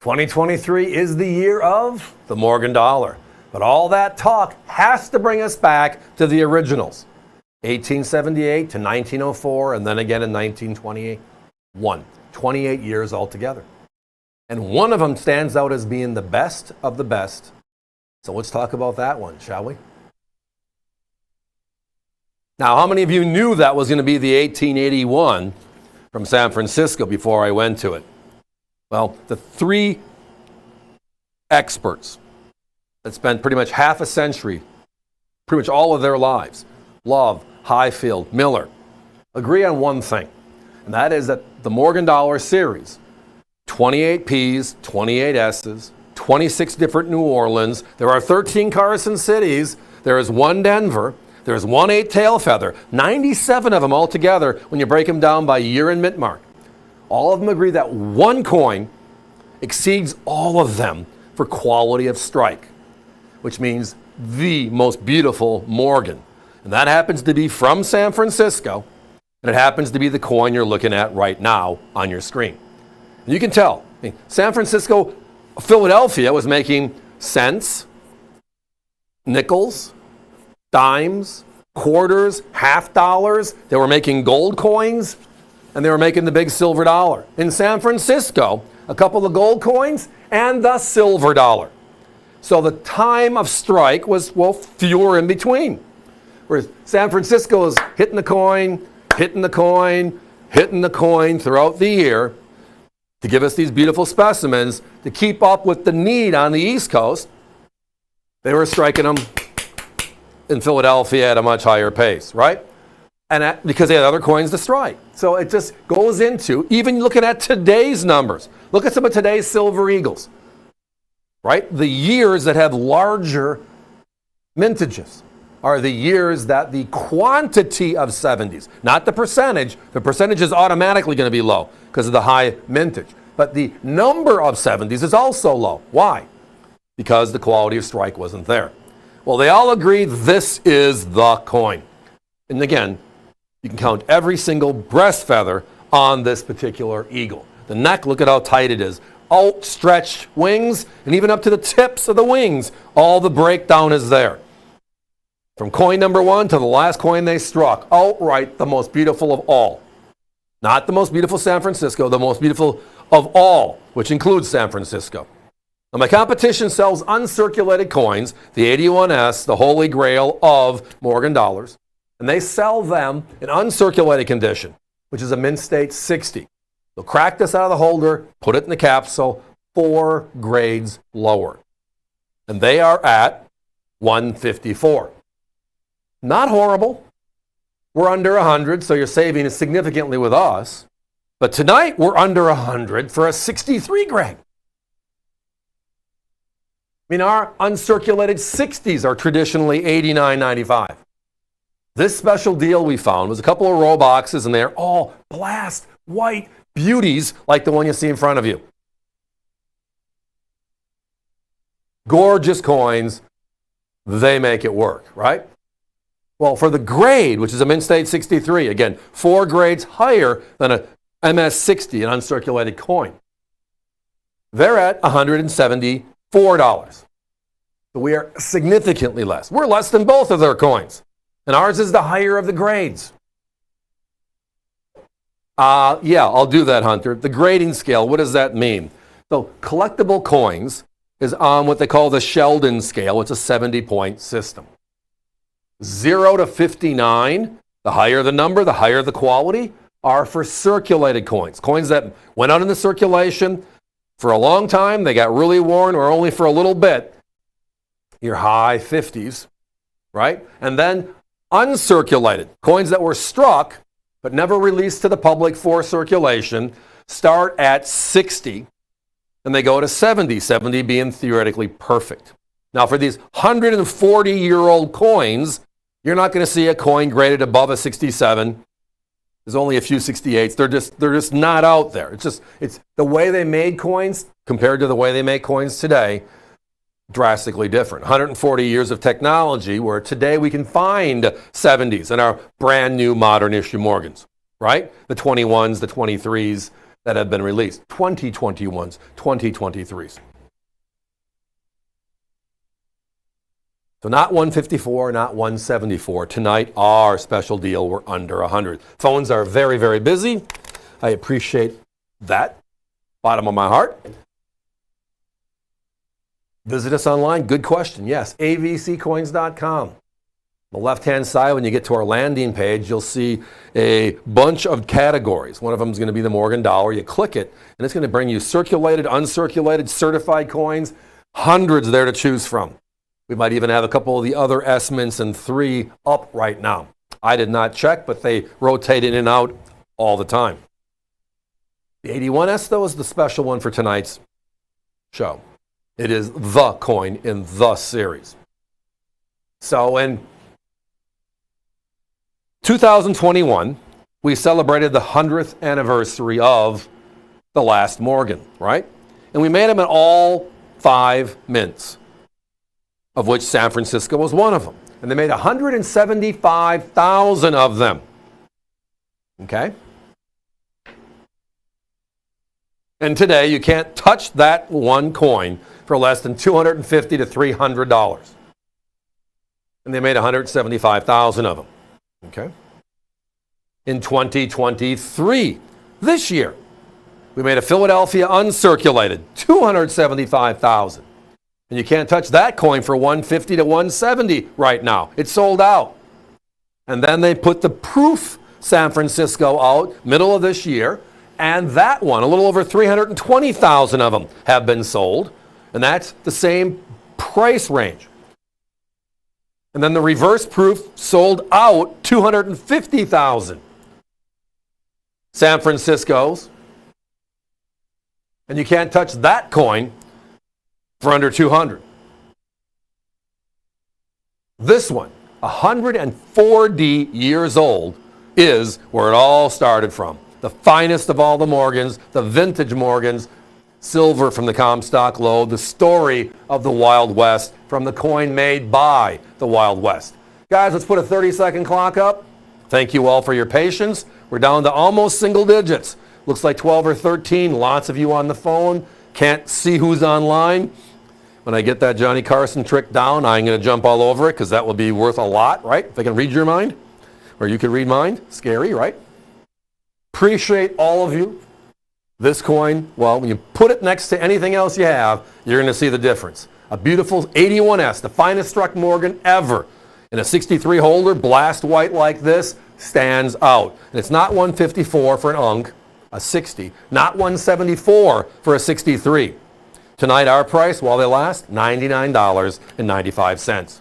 2023 is the year of the Morgan dollar. But all that talk has to bring us back to the originals. 1878 to 1904, and then again in 1921. 28 years altogether. And one of them stands out as being the best of the best. So let's talk about that one, shall we? Now, how many of you knew that was going to be the 1881 from San Francisco before I went to it? Well, the three experts that spent pretty much half a century, pretty much all of their lives, Love, Highfield, Miller, agree on one thing, and that is that the Morgan dollar series, 28 P's, 28 S's, 26 different New Orleans, there are 13 Carson cities, there is one Denver, there's one 8-tail feather, 97 of them altogether when you break them down by year and mint mark. All of them agree that one coin exceeds all of them for quality of strike, which means the most beautiful Morgan. And that happens to be from San Francisco, and it happens to be the coin you're looking at right now on your screen. And you can tell, San Francisco, Philadelphia was making cents, nickels, dimes, quarters, half dollars. They were making gold coins, and they were making the big silver dollar. In San Francisco, a couple of gold coins and the silver dollar. So the time of strike was, well, fewer in between. Whereas San Francisco is hitting the coin, hitting the coin, hitting the coin throughout the year to give us these beautiful specimens to keep up with the need on the East Coast. They were striking them in Philadelphia at a much higher pace, right? And because they had other coins to strike. So it just goes into, even looking at today's numbers, look at some of today's Silver Eagles, right? The years that have larger mintages are the years that the quantity of 70s, not the percentage is automatically going to be low because of the high mintage, but the number of 70s is also low. Why? Because the quality of strike wasn't there. Well, they all agree this is the coin. And again, you can count every single breast feather on this particular eagle. The neck, look at how tight it is. Outstretched wings, and even up to the tips of the wings, all the breakdown is there. From coin number one to the last coin they struck, outright the most beautiful of all. Not the most beautiful San Francisco, the most beautiful of all, which includes San Francisco. Now, my competition sells uncirculated coins, the 81S, the holy grail of Morgan dollars, and they sell them in uncirculated condition, which is a mint state 60. They'll crack this out of the holder, put it in the capsule, 4 grades lower. And they are at 154. Not horrible. We're under 100, so you're saving significantly with us. But tonight, we're under 100 for a 63 grade. I mean, our uncirculated 60s are traditionally $89.95. This special deal we found was a couple of row boxes, and they're all blast white beauties like the one you see in front of you. Gorgeous coins. They make it work, right? Well, for the grade, which is a mint state 63, again, 4 grades higher than a MS60, an uncirculated coin. They're at $174. So we are significantly less. We're less than both of their coins. And ours is the higher of the grades. Yeah, I'll do that, Hunter. The grading scale, what does that mean? So Collectible Coins is on what they call the Sheldon scale. It's a 70-point system. 0 to 59, the higher the number, the higher the quality, are for circulated coins. Coins that went out into circulation for a long time, they got really worn, or only for a little bit. Your high 50s, right? And then uncirculated, coins that were struck but never released to the public for circulation, start at 60, and they go to 70, 70 being theoretically perfect. Now, for these 140-year-old coins, you're not going to see a coin graded above a 67. There's only a few 68s. They're just not out there. It's the way they made coins compared to the way they make coins today, drastically different. 140 years of technology where today we can find 70s in our brand new modern issue Morgans, right? The 21s, the 23s, that have been released. 2021s, 2023s. So not 154, not 174. Tonight, our special deal, we're under 100. Phones are very, very busy. I appreciate that. Bottom of my heart. Visit us online. Good question. Yes, avccoins.com. The left-hand side, when you get to our landing page, you'll see a bunch of categories. One of them is going to be the Morgan dollar. You click it, and it's going to bring you circulated, uncirculated, certified coins. Hundreds there to choose from. We might even have a couple of the other S-mints and 3 up right now. I did not check, but they rotate in and out all the time. The 81S, though, is the special one for tonight's show. It is the coin in the series. So in 2021, we celebrated the 100th anniversary of the last Morgan, right? And we made them in all 5 mints, of which San Francisco was one of them. And they made 175,000 of them. Okay? And today, you can't touch that one coin for less than $250 to $300. And they made 175,000 of them. Okay? In 2023, this year, we made a Philadelphia uncirculated, 275,000. And you can't touch that coin for $150 to $170 right now. It's sold out. And then they put the proof San Francisco out middle of this year, and that one, a little over 320,000 of them have been sold, and that's the same price range. And then the reverse proof sold out 250,000 San Francisco's, and you can't touch that coin for under 200. This one, 140 years old, is where it all started from. The finest of all the Morgans, the vintage Morgans, silver from the Comstock Low, the story of the Wild West from the coin made by the Wild West. Guys, let's put a 30-second clock up. Thank you all for your patience. We're down to almost single digits. Looks like 12 or 13. Lots of you on the phone. Can't see who's online. When I get that Johnny Carson trick down, I'm going to jump all over it because that will be worth a lot, right? If I can read your mind, or you can read mine. Scary, right? Appreciate all of you. This coin, well, when you put it next to anything else you have, you're going to see the difference. A beautiful 81S, the finest struck Morgan ever. In a 63 holder, blast white like this, stands out. And it's not 154 for an unk, a 60, not 174 for a 63. Tonight, our price, while they last, $99.95.